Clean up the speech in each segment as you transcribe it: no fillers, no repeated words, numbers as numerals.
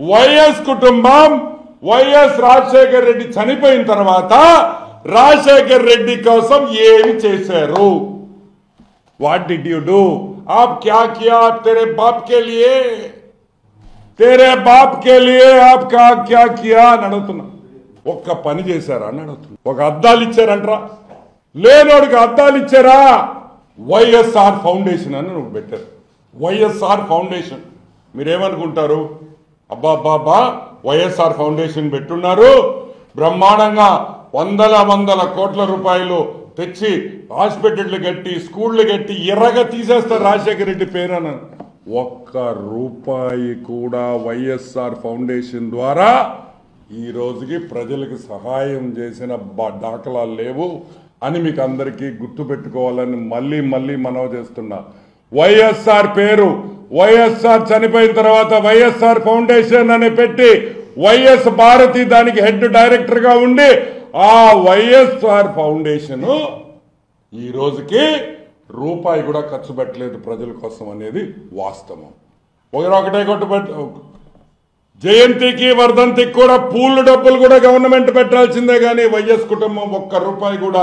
YS కుటుంబం YS Rajasekhar Reddy చనిపోయిన తర్వాత రాజశేఖర్ రెడ్డి కోసం ఏమి చేశారు? What did you do? आप क्या किया तेरे बाप के लिए? तेरे बाप के लिए आप क्या किया అని అడుగుతున్నా. ఒక్క పని చేశారా అని అడుగుతున్నా. ఒక అద్దాలు ఇచ్చారంటరా? లేనోడికి అద్దాలు ఇచ్చారా? వైఎస్ఆర్ ఫౌండేషన్ అని నువ్వు పెట్టారు. వైఎస్ఆర్ ఫౌండేషన్ మీరేమనుకుంటారు? అబ్బాబ్బాబ్బా వైఎస్ఆర్ ఫౌండేషన్ పెట్టున్నారు, బ్రహ్మాండంగా వందల కోట్ల రూపాయలు తెచ్చి హాస్పిటళ్లు కట్టి స్కూళ్లు కట్టి ఎర్రగా తీసేస్తారు రాజశేఖర రెడ్డి పేరున. ఒక్క రూపాయి కూడా వైఎస్ఆర్ ఫౌండేషన్ ద్వారా ఈ రోజుకి ప్రజలకు సహాయం చేసిన దాఖలాలు లేవు అని మీకు అందరికీ గుర్తు పెట్టుకోవాలని మళ్ళీ మనవి చేస్తున్నా. వైఎస్ఆర్ పేరు వైఎస్ఆర్ చనిపోయిన తర్వాత వైఎస్ఆర్ ఫౌండేషన్ అని పెట్టి వైఎస్ భారతి దానికి హెడ్ డైరెక్టర్ గా ఉండి ఆ వైఎస్ఆర్ ఫౌండేషన్ ఈ రోజుకి రూపాయి కూడా ఖర్చు పెట్టలేదు ప్రజల కోసం అనేది వాస్తవం. ఒకటే జయంతికి వర్ధంతికి కూడా పూలు డబ్బులు కూడా గవర్నమెంట్ పెట్టాల్సిందే కానీ వైఎస్ కుటుంబం ఒక్క రూపాయి కూడా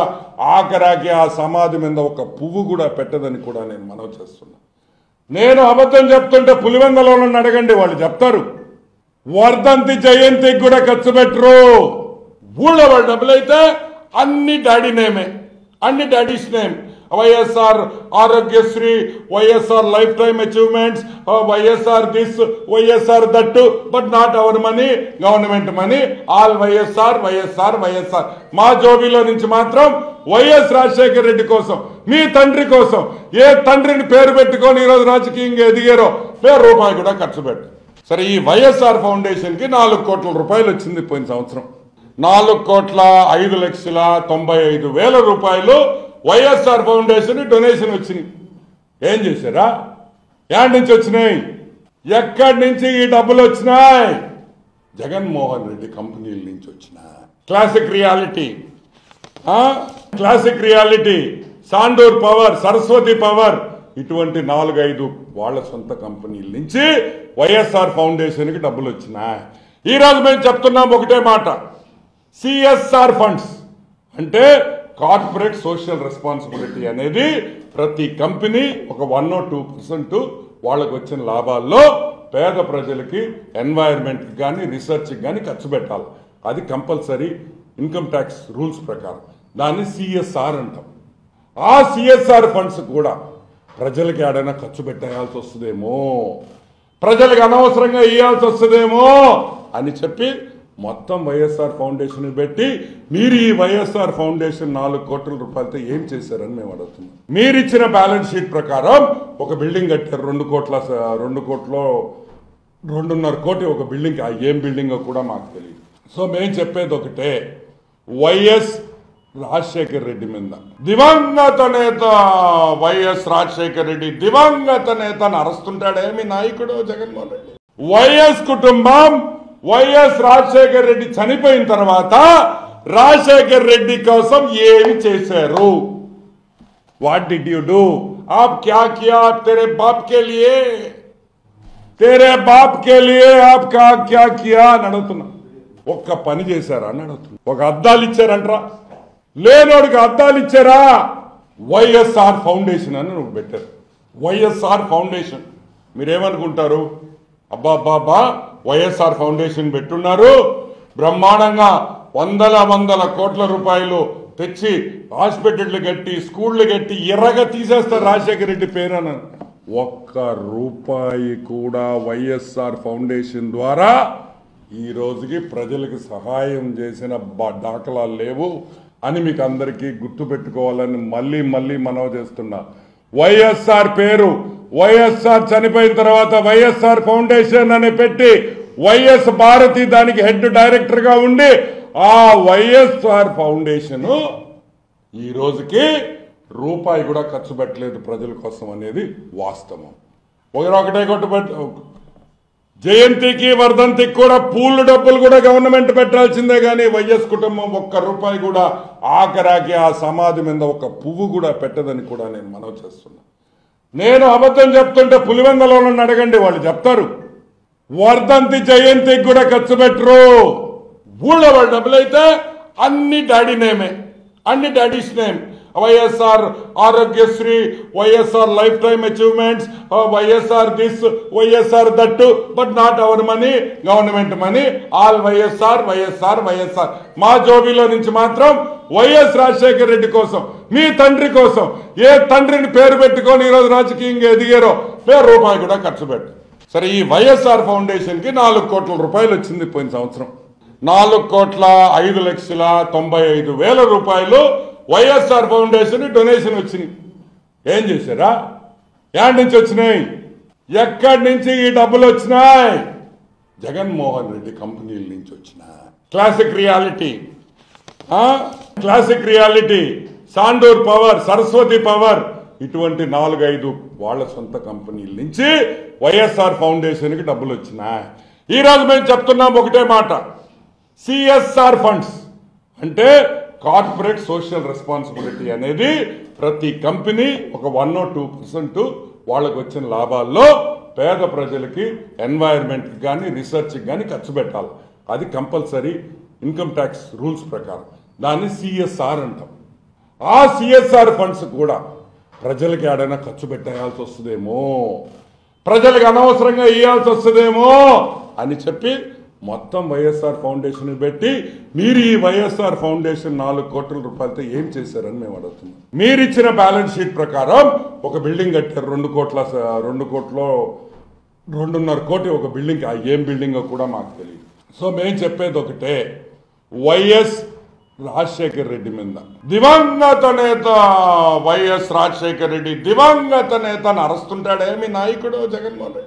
ఆఖరాకి ఆ సమాధి మీద ఒక పువ్వు కూడా పెట్టదని కూడా నేను మనవి చేస్తున్నా. నేను అబద్ధం చెప్తుంటే పులివెందలో అడగండి, వాళ్ళు చెప్తారు. వర్ధంతి జయంతికి కూడా ఖర్చు పెట్టరు. ఊళ్ళో వాళ్ళ డబ్బులైతే అన్ని డాడీ నేమే, అన్ని daddy's name. YSR Aarogyasri, YSR lifetime achievements, YSR this, YSR that, but not our money, government money, all YSR YSR YSR. మా జోబీలో నుంచి మాత్రం వైఎస్ రాజశేఖర రెడ్డి కోసం, మీ తండ్రి కోసం, ఏ తండ్రిని పేరు పెట్టుకొని ఈరోజు రాజకీయంగా ఎదిగారో రూపాయి కూడా ఖర్చు పెట్టు. సరే, ఈ వైఎస్ఆర్ ఫౌండేషన్ కి 4 కోట్ల రూపాయలు వచ్చింది పోయిన సంవత్సరం. 4,05,95,000 రూపాయలు వైఎస్ఆర్ ఫౌండేషన్ డొనేషన్ వచ్చినాయి. ఏం చేశారా? ఎక్కడి నుంచి వచ్చినాయి? ఎక్కడి నుంచి ఈ డబ్బులు వచ్చినాయి? జగన్మోహన్ రెడ్డి కంపెనీల నుంచి వచ్చినాయి. Classic reality, Sandur power, Saraswati power, ఇటువంటి 4-5 వాళ్ళ సొంత కంపెనీల నుంచి వైఎస్ఆర్ ఫౌండేషన్ కి డబ్బులు వచ్చినాయి. ఈ రోజు మేము చెప్తున్నాం ఒకటే మాట, సిఎస్ఆర్ ఫండ్స్ అంటే కార్పొరేట్ సోషల్ రెస్పాన్సిబిలిటీ అనేది ప్రతి కంపెనీ ఒక 1 or 2% వాళ్ళకు వచ్చిన లాభాల్లో పేద ప్రజలకి, ఎన్వైరన్మెంట్ కి కానీ రీసెర్చ్ కి కానీ ఖర్చు పెట్టాలి. అది కంపల్సరీ ఇన్కమ్ ట్యాక్స్ రూల్స్ ప్రకారం. దాన్ని సిఎస్ఆర్ అంటాం. ఆ సిఎస్ఆర్ ఫండ్స్ కూడా ప్రజలకి ఏడైనా ఖర్చు పెట్టేయాల్సి వస్తుందేమో, ప్రజలకు అనవసరంగా ఇవ్వాల్సి వస్తుందేమో అని చెప్పి మొత్తం వైఎస్ఆర్ ఫౌండేషన్ పెట్టి మీరు ఈ వైఎస్ఆర్ ఫౌండేషన్ 4 కోట్ల రూపాయలతో ఏం చేశారని మేము అడుగుతున్నాం. మీరిచ్చిన బ్యాలెన్స్ షీట్ ప్రకారం ఒక బిల్డింగ్ కట్టారు 2,5 కోటి ఒక బిల్డింగ్. ఏం బిల్డింగ్ కూడా మాకు తెలియదు. సో మేము చెప్పేది ఒకటే, వైఎస్ రాజశేఖర్ రెడ్డి మీద దివంగత నేత వైఎస్ రాజశేఖర్ రెడ్డి దివంగత నేతను అరెస్తుంటాడే మీ నాయకుడు జగన్మోహన్ రెడ్డి. వైఎస్ కుటుంబం వైఎస్ రాజశేఖర్ రెడ్డి చనిపోయిన తర్వాత రాజశేఖర్ రెడ్డి కోసం ఏమి చేశారు? What did you do? आप क्या किया तेरे बाप के लिए? तेरे बाप के लिए आप क्या किया అని అడుగుతున్నా. ఒక్క పని చేశారా అని అడుగుతున్నా. ఒక అద్దాలు ఇచ్చారంటరా? లేనోడికి అద్దాలు ఇచ్చారా? వైఎస్ఆర్ ఫౌండేషన్ అని నువ్వు పెట్టారు. వైఎస్ఆర్ ఫౌండేషన్ మీరేమనుకుంటారు? అబ్బాబ్బాబ్బా వైఎస్ఆర్ ఫౌండేషన్ పెట్టున్నారు, బ్రహ్మాండంగా వందల కోట్ల రూపాయలు తెచ్చి హాస్పిటళ్లు కట్టి స్కూళ్లు కట్టి ఎర్రగా తీసేస్తారు రాజశేఖర రెడ్డి పేరున. ఒక్క రూపాయి కూడా వైఎస్ఆర్ ఫౌండేషన్ ద్వారా ఈ రోజుకి ప్రజలకు సహాయం చేసిన దాఖలాలు లేవు అని మీకు అందరికీ గుర్తు పెట్టుకోవాలని మళ్ళీ మనవి చేస్తున్నా. వైఎస్ఆర్ పేరు వైఎస్ఆర్ చనిపోయిన తర్వాత వైఎస్ఆర్ ఫౌండేషన్ అని పెట్టి వైఎస్ భారతి దానికి హెడ్ డైరెక్టర్ గా ఉండి ఆ వైఎస్ఆర్ ఫౌండేషన్ ఈ రోజుకి రూపాయి కూడా ఖర్చు పెట్టలేదు ప్రజల కోసం అనేది వాస్తవం. ఒకటే జయంతికి వర్ధంతికి కూడా పూలు డబ్బులు కూడా గవర్నమెంట్ పెట్టాల్సిందే కానీ వైఎస్ కుటుంబం ఒక్క రూపాయి కూడా ఆఖరాకి ఆ సమాధి మీద ఒక పువ్వు కూడా పెట్టదని కూడా నేను మనవి చేస్తున్నా. నేను అబద్ధం చెప్తుంటే పులివెందలో అడగండి, వాళ్ళు చెప్తారు. వర్ధంతి జయంతికి కూడా ఖర్చు పెట్టరు. ఊళ్ళో వాళ్ళ డబ్బులైతే అన్ని డాడీ నేమే, అన్ని daddy's name. YSR Aarogyasri, YSR lifetime achievements, YSR this, YSR that, but not our money, government money, all YSR YSR YSR. మా జోబీలో నుంచి మాత్రం వైఎస్ రాజశేఖర రెడ్డి కోసం, మీ తండ్రి కోసం, ఏ తండ్రిని పేరు పెట్టుకొని ఈరోజు రాజకీయంగా ఎదిగారో రూపాయి కూడా ఖర్చు పెట్టు. సరే, ఈ వైఎస్ఆర్ ఫౌండేషన్ కి 4 కోట్ల రూపాయలు వచ్చింది పోయిన సంవత్సరం. 4,05,95,000 రూపాయలు వైఎస్ఆర్ ఫౌండేషన్ డొనేషన్ వచ్చినాయి. ఏం చేశారా? యాడ్ నుంచి వచ్చినాయి? ఎక్కడి నుంచి ఈ డబ్బులు వచ్చినాయి? జగన్మోహన్ రెడ్డి కంపెనీల నుంచి వచ్చినాయి. Classic reality, Sandur power, Saraswati power, ఇటువంటి 4-5 వాళ్ళ సొంత కంపెనీల నుంచి వైఎస్ఆర్ ఫౌండేషన్ కి డబ్బులు వచ్చినాయి. ఈ రోజు మేము చెప్తున్నాం ఒకటే మాట, సిఎస్ఆర్ ఫండ్స్ అంటే కార్పొరేట్ సోషల్ రెస్పాన్సిబిలిటీ అనేది ప్రతి కంపెనీ ఒక 1 or 2% వాళ్ళకు వచ్చిన లాభాల్లో పేద ప్రజలకి, ఎన్వైరన్మెంట్ కి కానీ, రీసెర్చ్ కి కానీ ఖర్చు పెట్టాలి. అది కంపల్సరీ ఇన్కమ్ ట్యాక్స్ రూల్స్ ప్రకారం. దాన్ని సిఎస్ఆర్ అంటాం. ఆ సిఎస్ఆర్ ఫండ్స్ కూడా ప్రజలకి ఏడైనా ఖర్చు పెట్టేయాల్సి వస్తుందేమో, ప్రజలకు అనవసరంగా ఇవ్వాల్సి వస్తుందేమో అని చెప్పి మొత్తం వైఎస్ఆర్ ఫౌండేషన్ పెట్టి, మీరు ఈ వైఎస్ఆర్ ఫౌండేషన్ 4 కోట్ల రూపాయలతో ఏం చేశారని మేము అడుగుతున్నాం. మీరు ఇచ్చిన బ్యాలెన్స్ షీట్ ప్రకారం ఒక బిల్డింగ్ కట్టారు, 2,5 కోటి ఒక బిల్డింగ్. ఏం బిల్డింగ్ కూడా మాకు తెలియదు. సో మేము చెప్పేది ఒకటే, వైఎస్ రాజశేఖర రెడ్డి మీద దివంగత నేత వైఎస్ రాజశేఖర రెడ్డి దివంగత నేత అని అరుస్తుంటాడే మీ నాయకుడు జగన్మోహన్ రెడ్డి.